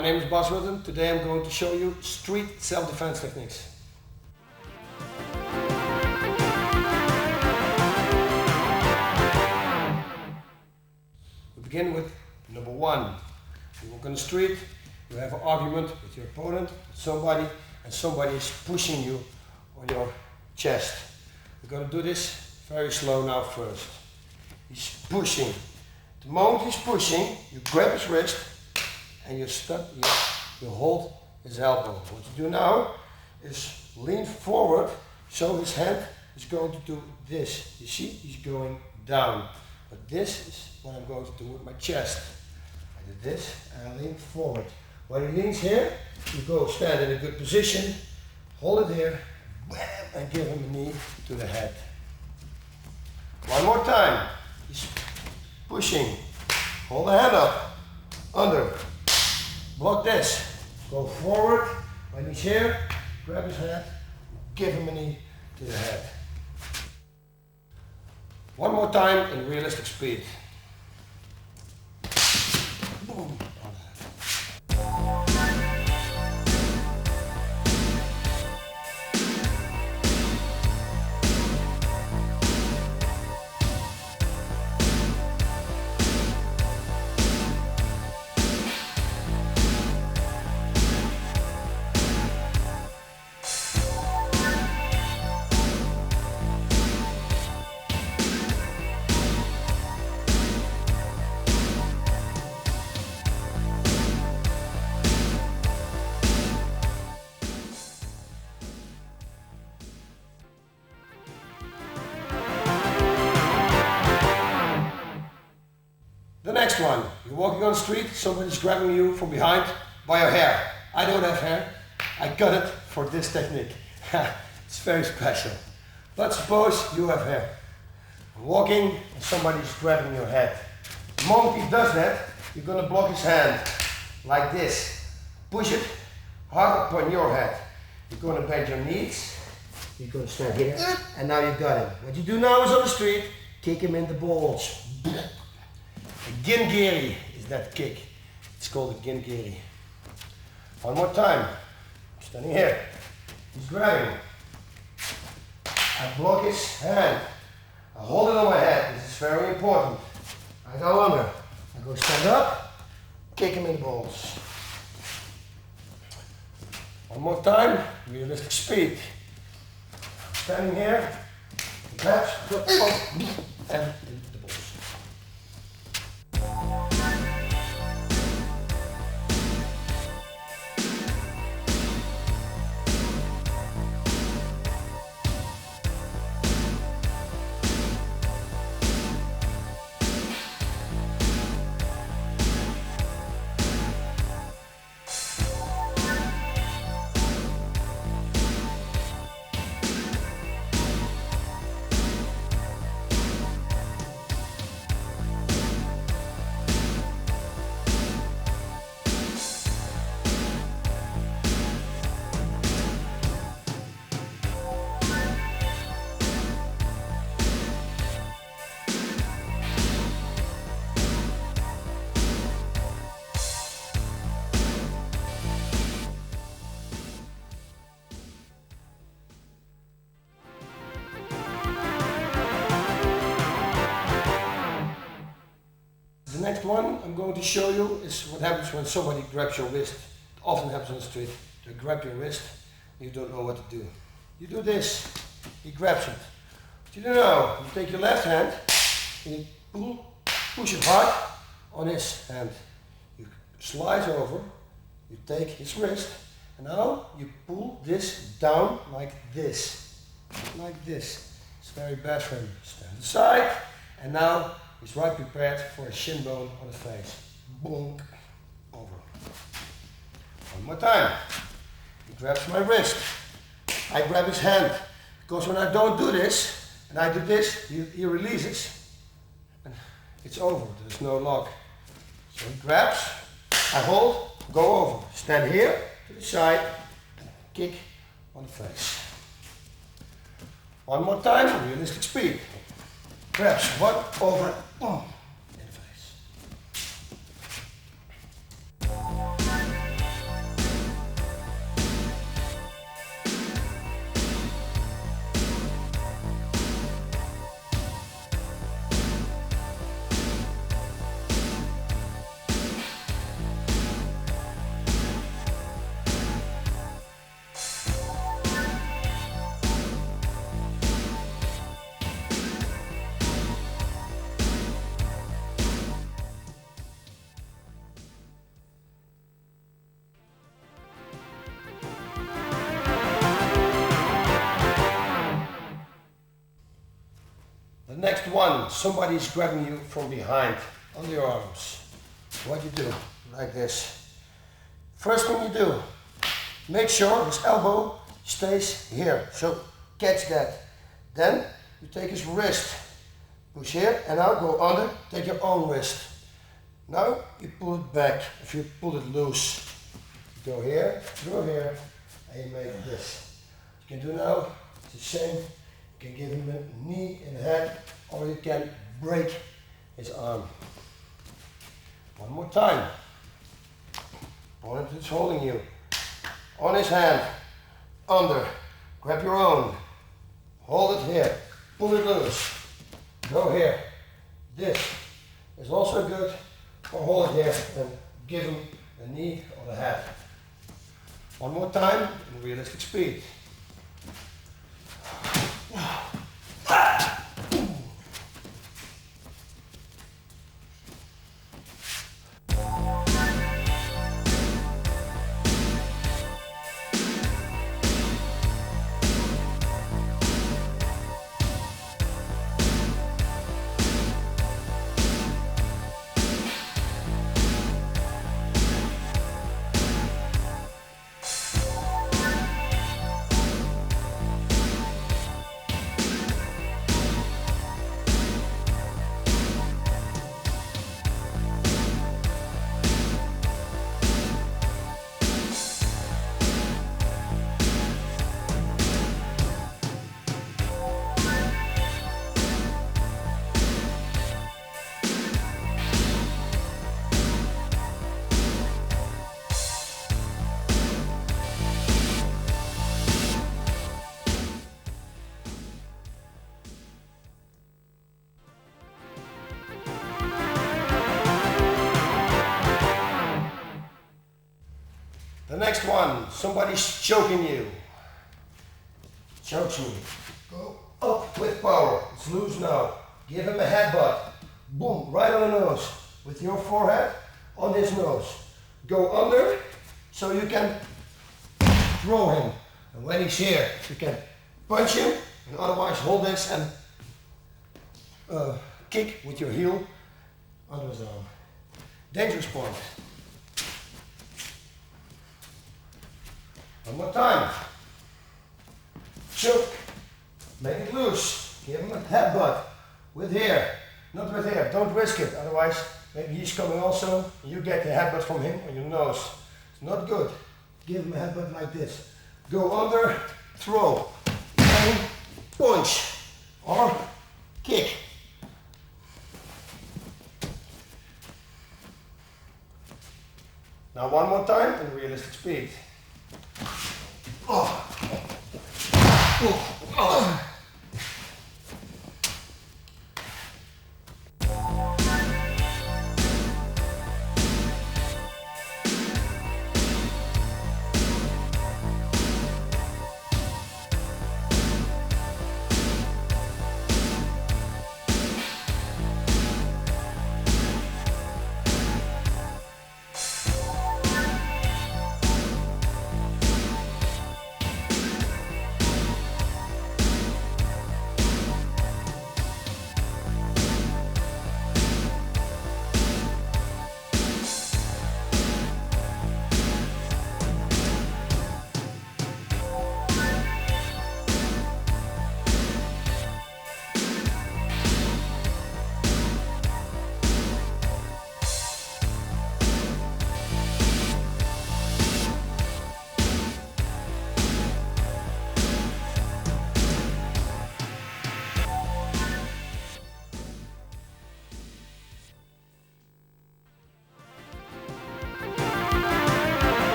My name is Bas Rutten. Today I'm going to show you street self-defense techniques. We begin with number one. You walk on the street, you have an argument with your opponent, with somebody, and somebody is pushing you on your chest. We're going to do this very slow now first. He's pushing. The moment he's pushing, you grab his wrist and you hold his elbow. What you do now is lean forward so his hand is going to do this. You see, he's going down. But this is what I'm going to do with my chest. I do this and I lean forward. When he leans here, you go stand in a good position, hold it here, and give him a knee to the head. One more time. He's pushing. Hold the hand up. Under. Block this. Go forward. When he's here, grab his hand, give him a knee to the head. One more time in realistic speed. Boom. The next one, you're walking on the street, somebody's grabbing you from behind by your hair. I don't have hair, I got it for this technique. It's very special. But suppose you have hair. You're walking and somebody's grabbing your head. The moment he does that, you're going to block his hand like this. Push it hard upon your head. You're going to bend your knees. You're going to stand here and now you got him. What you do now is on the street, kick him in the balls. A gingiri is that kick. It's called a gingiri. One more time. I'm standing here. He's grabbing. I block his hand. I hold it on my head. This is very important. I go under. I go stand up. Kick him in the balls. One more time. Realistic speed. Standing here. Grabs. And in the balls. The next one I'm going to show you is what happens when somebody grabs your wrist. It often happens on the street. They grab your wrist and you don't know what to do. You do this, he grabs it. What you do now, you take your left hand and you push it hard on his hand. You slide over, you take his wrist and now you pull this down like this. Like this. It's very bad for him. Stand aside and now he's right prepared for a shin bone on his face. Bonk. Over. One more time. He grabs my wrist. I grab his hand. Because when I don't do this, and I do this, he releases. And it's over. There's no lock. So he grabs, I hold, go over. Stand here, to the side, and kick on the face. One more time, realistic speed. Grabs, one, over, boom, in the face. next one, somebody is grabbing you from behind on the arms. What you do, like this. First thing you do, make sure his elbow stays here, so catch that. Then you take his wrist, push here, and now go under, take your own wrist. Now you pull it back, if you pull it loose. Go here, through here, and you make this. You can do now, it's the same. You can give him a knee in the head, or you can break his arm. One more time. Opponent is holding you. On his hand, under, grab your own. Hold it here, pull it loose. Go here. This is also good, or hold it here and give him a knee or the head. One more time in realistic speed. The next one, somebody's choking you. Chokes me. Go up with power. It's loose now. Give him a headbutt. Boom, right on the nose. With your forehead on his nose. Go under so you can throw him. And when he's here, you can punch him and otherwise hold this and kick with your heel under his arm. Dangerous point. One more time. Choke. Make it loose. Give him a headbutt. With here. Not with here. Don't risk it. Otherwise, maybe he's coming also. And you get the headbutt from him on your nose. It's not good. Give him a headbutt like this. Go under, throw, and punch. Or kick. Now one more time in realistic speed. Oh. Oh. Oh.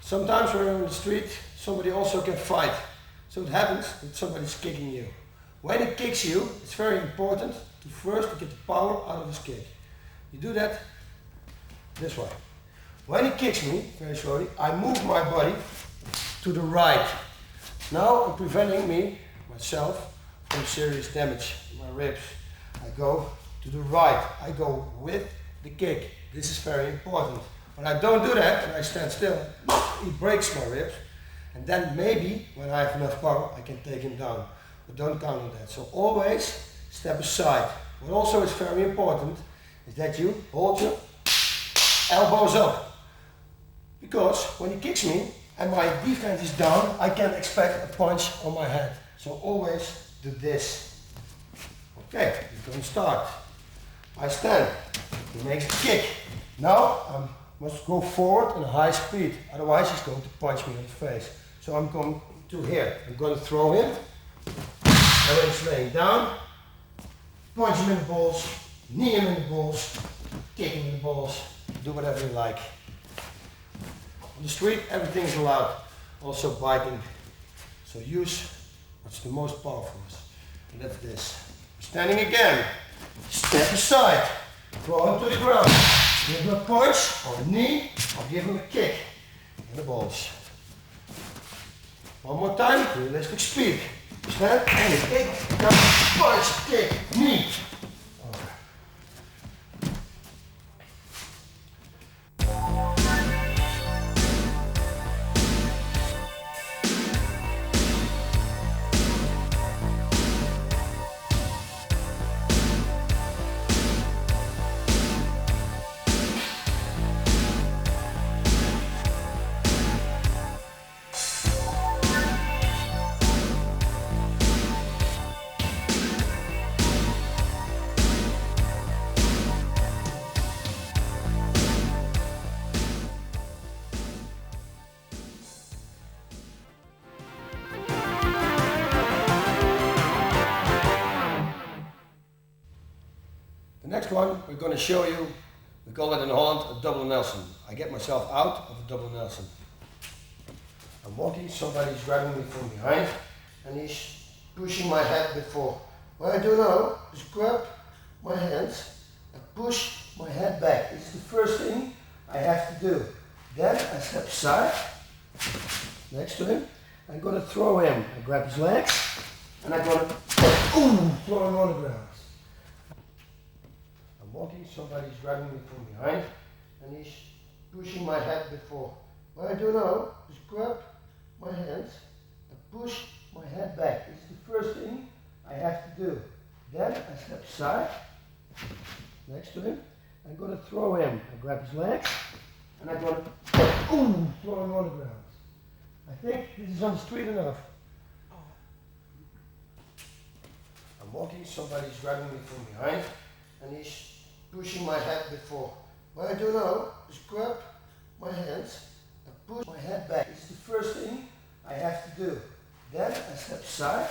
Sometimes when you're on the street, somebody also can fight. So it happens that somebody's kicking you. When he kicks you, it's very important to first get the power out of his kick. You do that this way. When he kicks me, very slowly, I move my body to the right. Now I'm preventing myself from serious damage in my ribs. I go to the right. I go with the kick. This is very important. When I don't do that and I stand still, he breaks my ribs And then maybe, when I have enough power, I can take him down. But don't count on that. So always step aside. What also is very important is that you hold your elbows up. Because when he kicks me and my defense is down, I can expect a punch on my head. So always do this. Okay, we're going to start. I stand. He makes a kick. Now I must go forward in a high speed. Otherwise he's going to punch me in the face. So I'm going to here. I'm going to throw him. And when he's laying down, punch him in the balls, knee him in the balls, kick him in the balls. Do whatever you like. On the street, everything is allowed. Also biting. So use what's the most powerful. And that's this. Standing again. Step aside. Throw him to the ground. Give him a punch or a knee or give him a kick in the balls. One more time, realistic speed. Stand and kick, punch, kick, knee. The next one we're going to show you, we call it in Holland a double Nelson. I get myself out of a double Nelson. I'm walking, somebody's grabbing me from behind and he's pushing my head before. What I do now is grab my hands and push my head back. This is the first thing I have to do. Then I step aside next to him. I'm going to throw him. I grab his legs and I'm going to throw him on the ground. I'm walking, somebody's grabbing me from behind and he's pushing my head before. What I do now is grab my hands and push my head back. This is the first thing I have to do. Then I step aside next to him. I'm going to throw him. I grab his legs and I'm going to throw him on the ground. I think this is on the street enough. I'm walking, somebody's grabbing me from behind and he's pushing my head before. What I do now is grab my hands and push my head back. This is the first thing I have to do. Then I step aside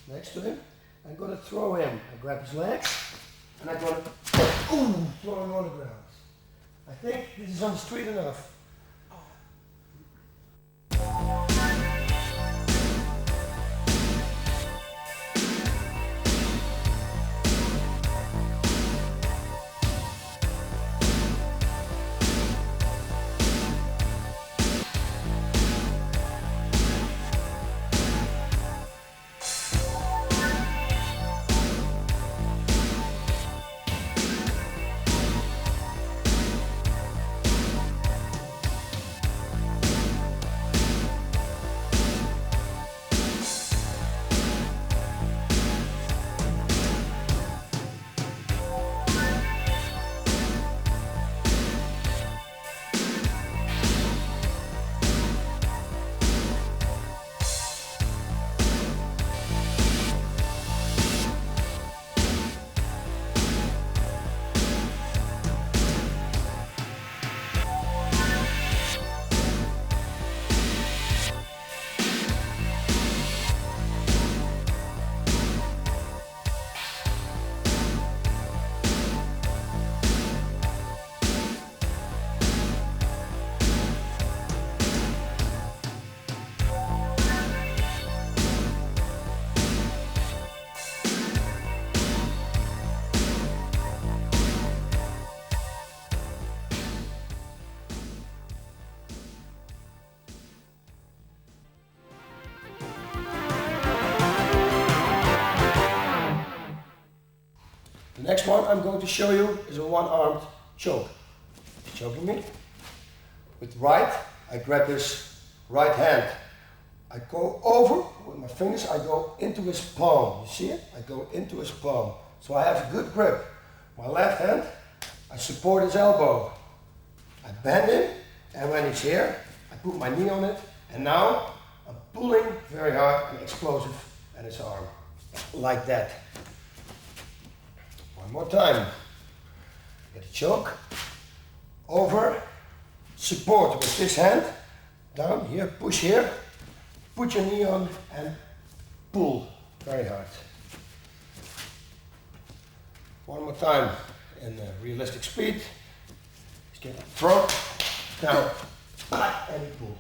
next to him. I'm going to throw him. I grab his legs and I'm going to throw him on the ground. I think this is on the street enough. The next one I'm going to show you is a one-armed choke. He's choking me. With right, I grab his right hand. I go over with my fingers, I go into his palm. You see it? I go into his palm. So I have a good grip. My left hand, I support his elbow. I bend him, and when he's here, I put my knee on it, and now I'm pulling very hard and explosive at his arm. Like that. One more time. Get a choke. Over. Support with this hand. Down here, push here. Put your knee on and pull very hard. One more time in realistic speed. Just get throat, down, back, and pull.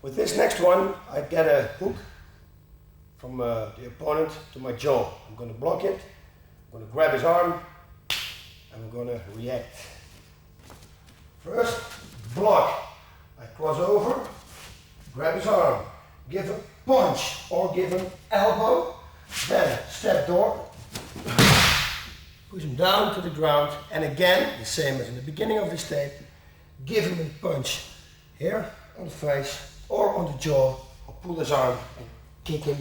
With this next one, I get a hook from the opponent to my jaw. I'm going to block it, I'm going to grab his arm, and I'm going to react. First, block. I cross over, grab his arm, give a punch or give an elbow, then step door, push him down to the ground, and again, the same as in the beginning of this tape, give him a punch here on the face, or on the jaw, or pull his arm and kick him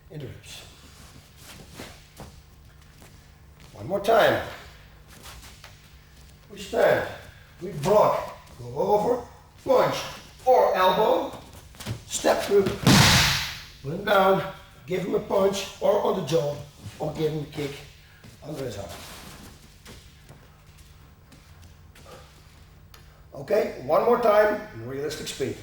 in the ribs. One more time. We stand, we block, go over, punch or elbow, step through, put him down, give him a punch or on the jaw, or give him a kick under his arm. Okay, one more time in realistic speed.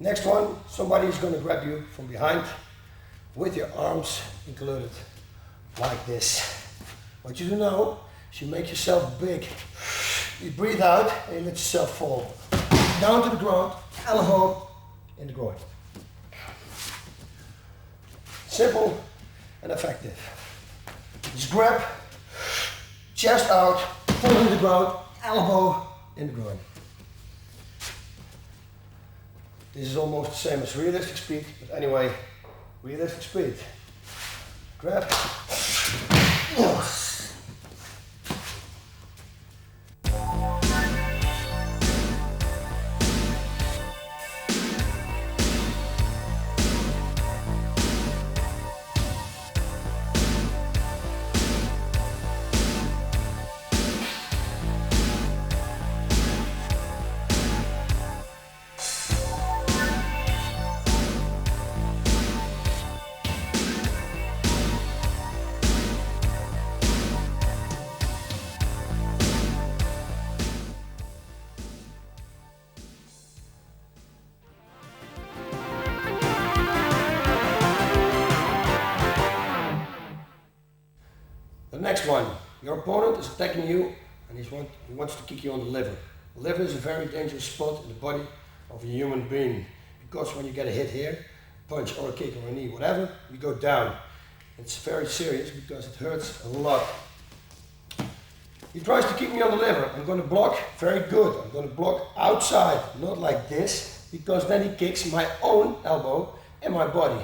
Next one, somebody is going to grab you from behind with your arms included, like this. What you do now is you make yourself big. You breathe out and you let yourself fall. Down to the ground, elbow in the groin. Simple and effective. Just grab, chest out, fall to the ground, elbow in the groin. This is almost the same as realistic speed, but anyway, realistic speed. Grab. The next one, your opponent is attacking you and he wants to kick you on the liver. Liver is a very dangerous spot in the body of a human being, because when you get a hit here, punch or a kick or a knee, whatever, you go down. It's very serious because it hurts a lot. He tries to keep me on the liver. I'm going to block very good. I'm going to block outside, not like this, because then he kicks my own elbow in my body.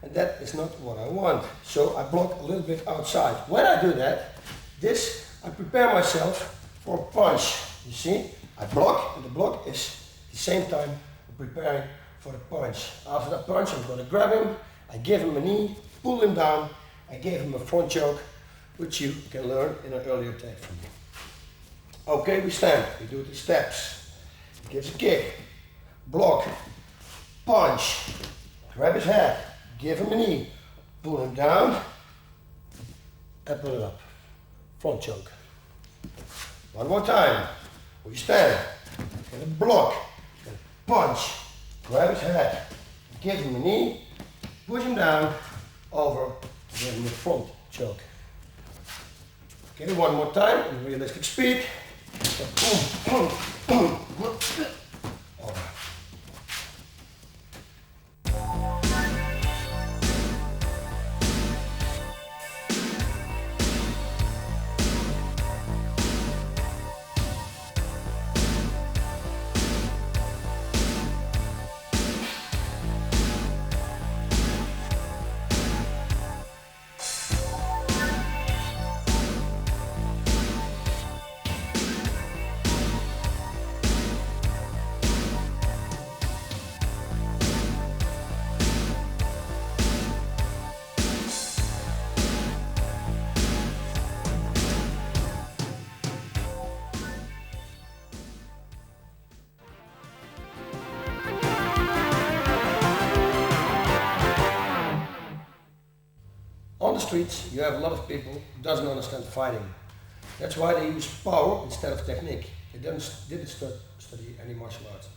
And that is not what I want. So I block a little bit outside. When I do that, I prepare myself for a punch. You see, I block, and the block is at the same time preparing for the punch. After the punch, I'm going to grab him, I give him a knee, pull him down, I give him a front choke, which you can learn in an earlier take from me. Okay, we stand, we do the steps. He gives a kick, block, punch, grab his head, give him a knee, pull him down, and pull it up. Front choke. One more time. We stand. Gonna block, gonna punch, grab his head, give him a knee, push him down, over, give him a front choke. Okay, one more time in realistic speed. Boom, boom, boom, over. On the streets, you have a lot of people who doesn't understand fighting. That's why they use power instead of technique. They didn't study any martial arts.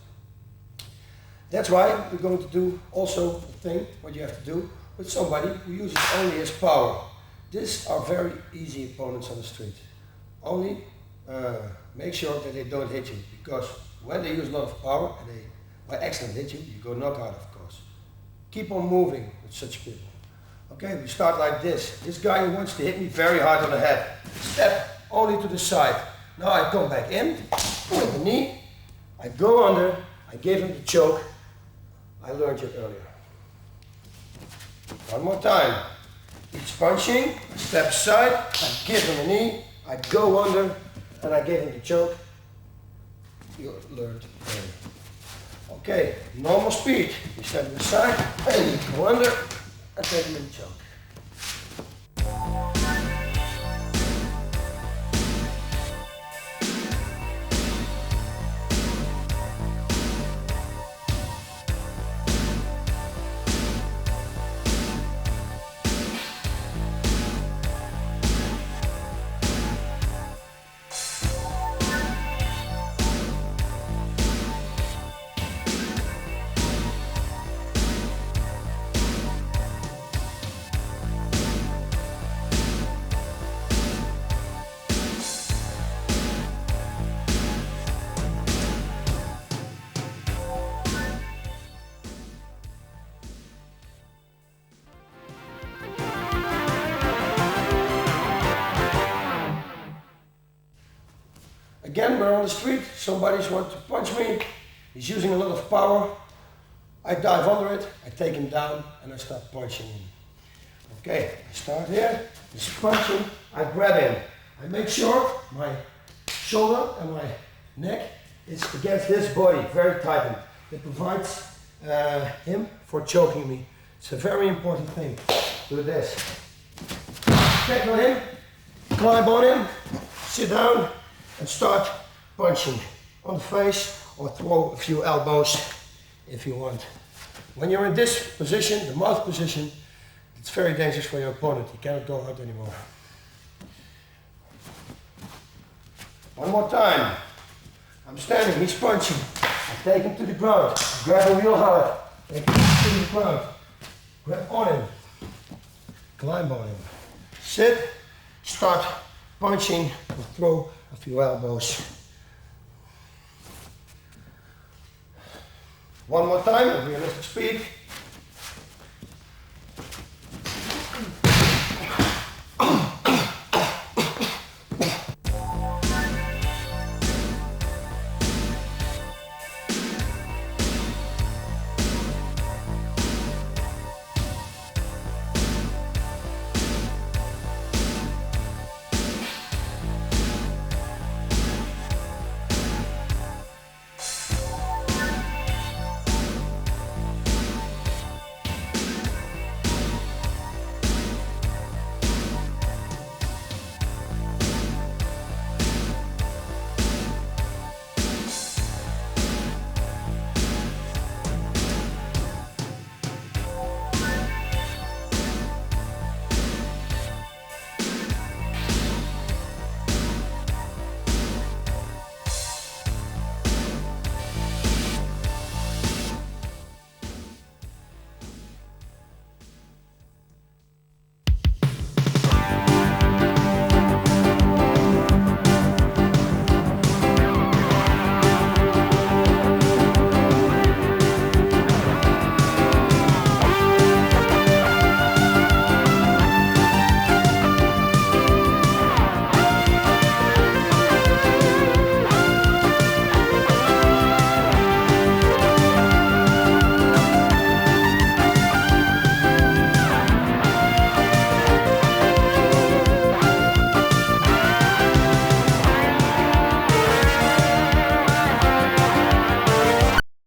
That's why we're going to do also a thing, what you have to do, with somebody who uses only his power. These are very easy opponents on the street. Only make sure that they don't hit you, because when they use a lot of power and they by accident hit you, you go knockout, of course. Keep on moving with such people. Okay, we start like this. This guy who wants to hit me very hard on the head. Step only to the side. Now I come back in, with the knee, I go under, I give him the choke. I learned it earlier. One more time. He's punching, I step aside, I give him a knee, I go under, and I give him the choke. You learned earlier. Okay, normal speed. You step to the side, and you go under, and take him in the choke. Again, we're on the street, somebody's want to punch me, he's using a lot of power, I dive under it, I take him down and I start punching him. Okay, I start here, he's punching, I grab him, I make sure my shoulder and my neck is against his body, very tightened. It provides him for choking me. It's a very important thing. Do this. Tackle him, climb on him, sit down, and start punching on the face or throw a few elbows if you want. When you're in this position, the mouth position, it's very dangerous for your opponent. He cannot go out anymore. One more time. I'm standing, he's punching. I take him to the ground, grab him real hard, take him to the ground, grab on him, climb on him, sit, start punching, and throw a few elbows. One more time at realistic speed.